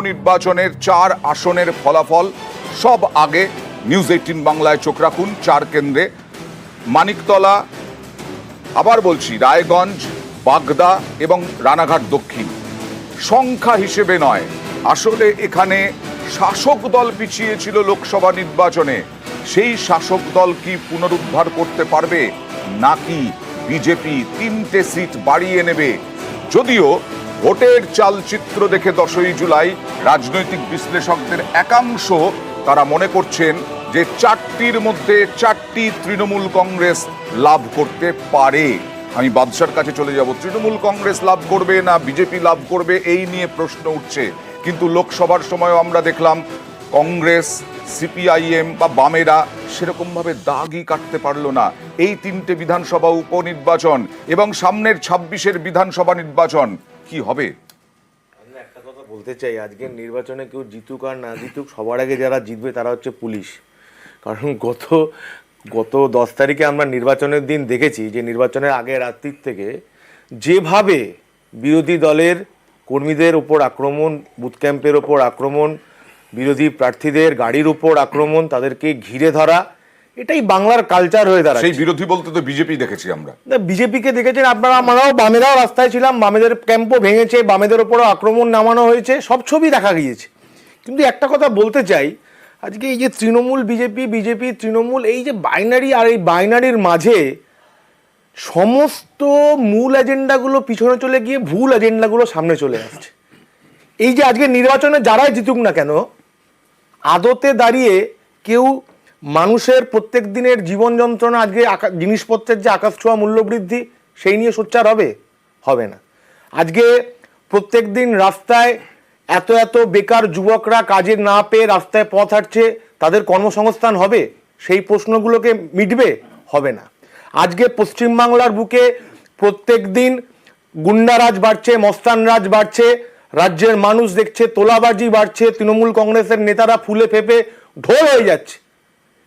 নির্বাচনের 4 আসনের ফলাফল সব আগে নিউজ 18 বাংলায় চোখ রাখুন। 4 কেন্দ্রে মানিকতলা, আবার বলছি রায়গঞ্জ, বাগদা এবং রানাঘাট দক্ষিণ। সংখ্যা হিসেবে নয়, আসলে এখানে শাসক দল পিছিয়ে ছিল লোকসভা নির্বাচনে। সেই শাসক দল কি পুনরুদ্ধার করতে পারবে, নাকি বিজেপি 3টে সিট বাড়িয়ে নেবে? যদিও ভোটের চালচিত্র দেখে 10ই জুলাই রাজনৈতিক বিশ্লেষকদের একাংশ তারা মনে করছেন যে 4টির মধ্যে 4টি তৃণমূল কংগ্রেস লাভ করতে পারে। আমি বাদশার কাছে চলে যাব। তৃণমূল কংগ্রেস লাভ করবে না বিজেপি লাভ করবে, এই নিয়ে প্রশ্ন উঠছে। কিন্তু লোকসভার সময়ও আমরা দেখলাম কংগ্রেস, সিপিআইএম বা বামেরা সেরকমভাবে দাগই কাটতে পারলো না। এই 3টে বিধানসভা উপনির্বাচন এবং সামনের 26-এর বিধানসভা নির্বাচন কি হবে? একটা কথা বলতে চাই, আজকের নির্বাচনে কেউ জিতুক আর না জিতুক, সবার আগে যারা জিতবে তারা হচ্ছে পুলিশ। কারণ গত 10 তারিখে আমরা নির্বাচনের দিন দেখেছি যে নির্বাচনের আগে রাত্রির থেকে যেভাবে বিরোধী দলের কর্মীদের ওপর আক্রমণ, বুথ ক্যাম্পের ওপর আক্রমণ, বিরোধী প্রার্থীদের গাড়ির উপর আক্রমণ, তাদেরকে ঘিরে ধরা, এটাই বাংলার কালচার হয়ে দাঁড়ায়। সেই বিরোধী বলতে তো বিজেপি দেখেছি আমরা। বিজেপিকে দেখেছেন আপনারা, আমরাও, বামেরাও রাস্তায় ছিলাম, বামেদের ক্যাম্পও ভেঙেছে, বামেদের ওপরও আক্রমণ নামানো হয়েছে, সব ছবি দেখা গিয়েছে। কিন্তু একটা কথা বলতে চাই, আজকে এই যে তৃণমূল বিজেপি, বিজেপি তৃণমূল, এই যে বাইনারি, আর এই বাইনারির মাঝে সমস্ত মূল এজেন্ডাগুলো পিছনে চলে গিয়ে ভুল এজেন্ডাগুলো সামনে চলে আসছে। এই যে আজকে নির্বাচনে যারাই জিতুক না কেন, আদতে দাঁড়িয়ে কেউ মানুষের প্রত্যেক দিনের জীবন যন্ত্রণা, আজকে জিনিসপত্রের যে আকাশ ছোঁয়া মূল্যবৃদ্ধি, সেই নিয়ে সোচ্চার হবে না। আজকে প্রত্যেক দিন রাস্তায় এত বেকার যুবকরা কাজে না পেয়ে রাস্তায় পথ হাঁটছে, তাদের কর্মসংস্থান হবে? সেই প্রশ্নগুলোকে মিটবে? হবে না। আজকে পশ্চিমবাংলার বুকে প্রত্যেক দিন গুন্ডারাজ বাড়ছে, মস্তানরাজ বাড়ছে, রাজ্যের মানুষ দেখছে তোলাবাজি বাড়ছে, তৃণমূল কংগ্রেসের নেতারা ফুলে ফেপে ঢোল হয়ে যাচ্ছে।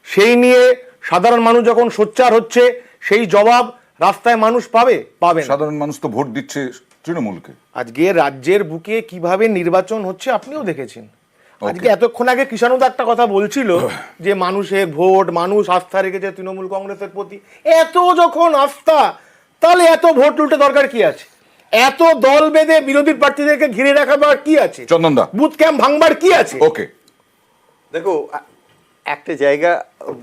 সেই নিয়ে সাধারণ মানুষ যখন সোচ্চার হচ্ছে, সেই জবাব রাস্তায় মানুষ পাবে না। সাধারণ মানুষ তো ভোট দিচ্ছে তৃণমূলকে। আজকে রাজ্যের বুকে কিভাবে নির্বাচন হচ্ছে আপনিও দেখেছেন। আজকে এতক্ষণ আগে কিষাণুদা একটা কথা বলছিল যে মানুষের ভোট, মানুষ আস্থা রেখেছে তৃণমূল কংগ্রেসের প্রতি। এত যখন আস্থা, তাহলে এত ভোট লুটে দরকার কি আছে? এত দল বেঁধে বিরোধী প্রার্থীদেরকে ঘিরে রাখাবার কি আছে? চন্দনদা, বুথ ক্যাম্প ভাঙবার কি আছে? ওকে, দেখো, একটা জায়গা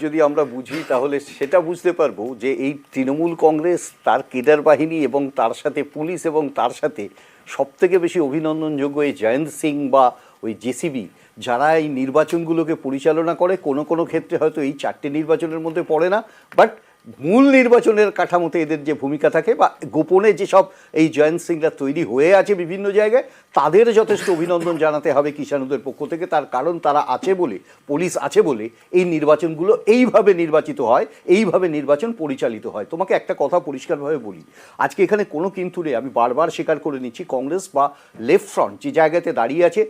যদি আমরা বুঝি তাহলে সেটা বুঝতে পারবো যে এই তৃণমূল কংগ্রেস, তার কেডার বাহিনী এবং তার সাথে পুলিশ এবং তার সাথে সবথেকে বেশি অভিনন্দনযোগ্য এই জয়ন্ত সিং বা ওই জেসিবি, যারা এই নির্বাচনগুলোকে পরিচালনা করে। কোনো ক্ষেত্রে হয়তো এই 4টে নির্বাচনের মধ্যে পড়ে না, বাট মূল নির্বাচনের কাঠামোতে এদের যে ভূমিকা থাকে বা গোপনে যেসব এই জয়ন্ত সিংরা তৈরি হয়ে আছে বিভিন্ন জায়গায়, তাদের যথেষ্ট অভিনন্দন জানাতে হবে কিষাণুদের পক্ষ থেকে। তার কারণ তারা আছে বলে, পুলিশ আছে বলে এই নির্বাচনগুলো এইভাবে নির্বাচিত হয়, এইভাবে নির্বাচন পরিচালিত হয়। তোমাকে একটা কথা পরিষ্কারভাবে বলি, আজকে এখানে কোনো কিন্তু নেই, আমি বারবার স্বীকার করে নিচ্ছি, কংগ্রেস বা লেফট ফ্রন্ট যে জায়গাতে দাঁড়িয়ে আছে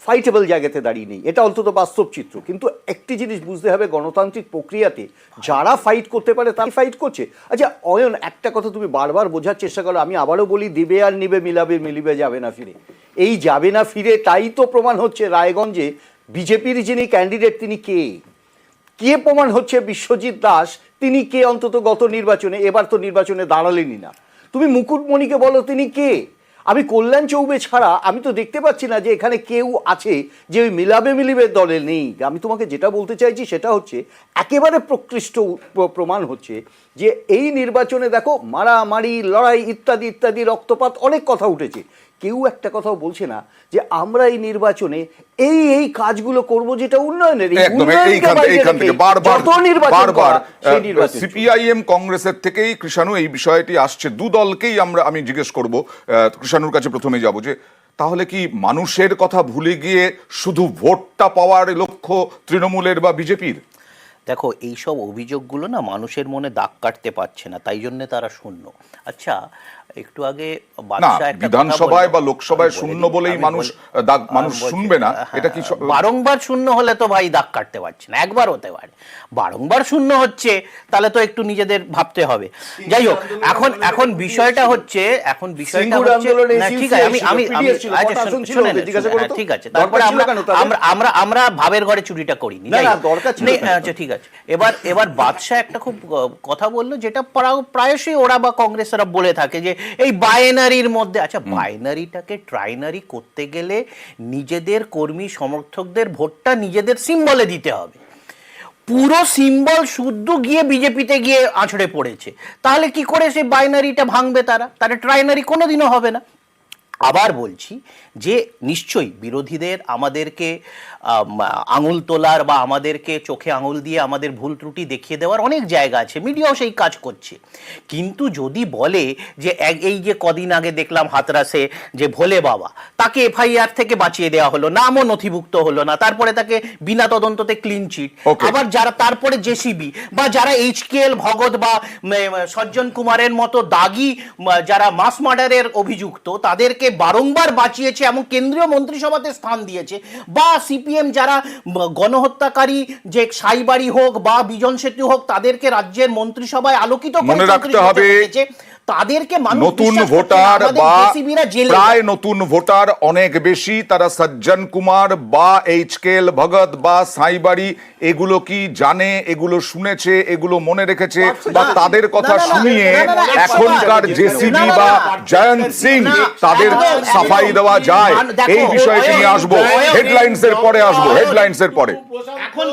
ফাইটেবল জায়গাতে দাঁড়িয়ে নেই, এটা অন্তত বাস্তব চিত্র। কিন্তু একটি জিনিস বুঝতে হবে, গণতান্ত্রিক প্রক্রিয়াতে যারা ফাইট করতে পারে তারা ফাইট করছে। আচ্ছা অয়ন, একটা কথা তুমি বারবার বোঝার চেষ্টা করো, আমি আবারও বলি, দিবে আর নিবে, মিলাবে মিলিবে, যাবে না ফিরে। এই যাবে না ফিরে তাই তো প্রমাণ হচ্ছে রায়গঞ্জে বিজেপির যিনি ক্যান্ডিডেট তিনি কে প্রমাণ হচ্ছে বিশ্বজিৎ দাস তিনি কে অন্তত গত নির্বাচনে। এবার তো নির্বাচনে দাঁড়ালেনই না। তুমি মুকুটমণিকে বলো তিনি কে? আমি কল্যাণ চৌবে ছাড়া আমি তো দেখতে পাচ্ছি না যে এখানে কেউ আছে যে ওই মিলাবে মিলিবে দলে নেই। আমি তোমাকে যেটা বলতে চাইছি সেটা হচ্ছে একেবারে প্রকৃষ্ট প্রমাণ হচ্ছে যে এই নির্বাচনে দেখো মারামারি, লড়াই, ইত্যাদি ইত্যাদি, রক্তপাত, অনেক কথা উঠেছে। কেউ একটা কথাও বলছে না যে আমরা এই নির্বাচনে এই কাজগুলো করব যেটা উন্নয়নের। সিপিআইএম কংগ্রেসের থেকেই কৃষাণু এই বিষয়টি আসছে, দু দলকেই আমি জিজ্ঞেস করব। কৃষাণুর কাছে প্রথমে যাব যে তাহলে কি মানুষের কথা ভুলে গিয়ে শুধু ভোটটা পাওয়ার লক্ষ্য তৃণমূলের বা বিজেপির? দেখো, এইসব অভিযোগগুলো না মানুষের মনে দাগ কাটতে পারছে না, তাই জন্যে তারা শূন্য। আচ্ছা, একটু আগে না বাদশা একটা কথা বিধানসভায় বললো। বা লোকসভায় আমি বলে শূন্য দিই, বলেই আমি মানুষ বলি- মানুষ আমি বলছি, শুনবে না, হ্যাঁ, এটা কি বারংবার শূন্য হলে তো ভাই দাগ কাটতে পারছে না, একবার হতে পারে, বারংবার শূন্য হচ্ছে তাহলে তো একটু নিজেদের ভাবতে হবে। যাই হোক, এখন বিষয়টা হচ্ছে সিঙ্গুর আন্দোলনে না, SUC ঠিক আছে, আমি আমি ছিল, আমি PDS ছিল, আচ্ছা, কটা আসন ছিল শোনেন, ওদের? জিজ্ঞাসা করো হ্যাঁ, তো। ঠিক আছে, দরকার তারপরে ছিল কেন তাদের? আমরা ভাবের ঘরে চুরিটা করিনি। না, যাই না, হোক। দরকার ছিল কেন? আচ্ছা ঠিক আছে, এবার বাদশা একটা খুব কথা বললো যেটা প্রায়শই ওরা বা কংগ্রেসরা বলে থাকে যে এই বাইনারির মধ্যে, আচ্ছা বাইনারিটাকে ট্রাইনারি করতে গেলে নিজেদের কর্মী সমর্থকদের ভোটটা নিজেদের সিম্বলে দিতে হবে। পুরো সিম্বল শুদ্ধ গিয়ে বিজেপিতে গিয়ে আছড়ে পড়েছে, তাহলে কি করে সেই বাইনারিটা ভাঙবে তারা ট্রাইনারি কোনোদিনও হবে না। আবার বলছি যে নিশ্চয়ই বিরোধীদের আমাদেরকে আঙুল তোলার বা আমাদেরকে চোখে আঙুল দিয়ে আমাদের ভুল ত্রুটি দেখিয়ে দেওয়ার অনেক জায়গা আছে, মিডিয়াও সেই কাজ করছে। কিন্তু যদি বলে যে এই যে কদিন আগে দেখলাম হাতরাসে যে ভোলে বাবা, তাকে এফআইআর থেকে বাঁচিয়ে দেওয়া হলো, নামও নথিভুক্ত হলো না, তারপরে তাকে বিনা তদন্ততে ক্লিন চিট। Okay. আবার যারা তারপরে জেসিবি বা যারা এইচকেএল ভগৎ বা সজ্জন কুমারের মতো দাগি যারা মাস মার্ডারের অভিযুক্ত, তাদেরকে বারংবার বাঁচিয়েছে এবং কেন্দ্রীয় মন্ত্রিসভাতে স্থান দিয়েছে, বা সিপিএম যারা গণহত্যাকারী যে সাইবাড়ি হোক বা বিজন সেতু হোক, তাদেরকে রাজ্যের মন্ত্রিসভায় আলোকিত করে মনে রাখতে চাকরি হবে, দিয়েছে, তাদেরকে মানুষ নতুন বিশ্বাস করছে না, ভোটার আমাদের বা জেসিবিরা জেলে প্রায় যায়। নতুন ভোটার অনেক বেশি, তারা সজ্জন কুমার বা এইচকেএল ভগৎ বা সাইবাড়ি এগুলো কি জানে, এগুলো শুনেছে, এগুলো মনে রেখেছে, বা তাদের কথা না, না, না, শুনিয়ে না, না, না, এখনকার না, জেসিবি না, বা না, জয়ন্ত সিং না, তাদের একদম, সাফাই একদম। দেওয়া যায়? দেখো, এই বিষয়টি নিয়ে আসবো, হেডলাইন্স এর পরে আসবো, হেডলাইন্স এর পরে।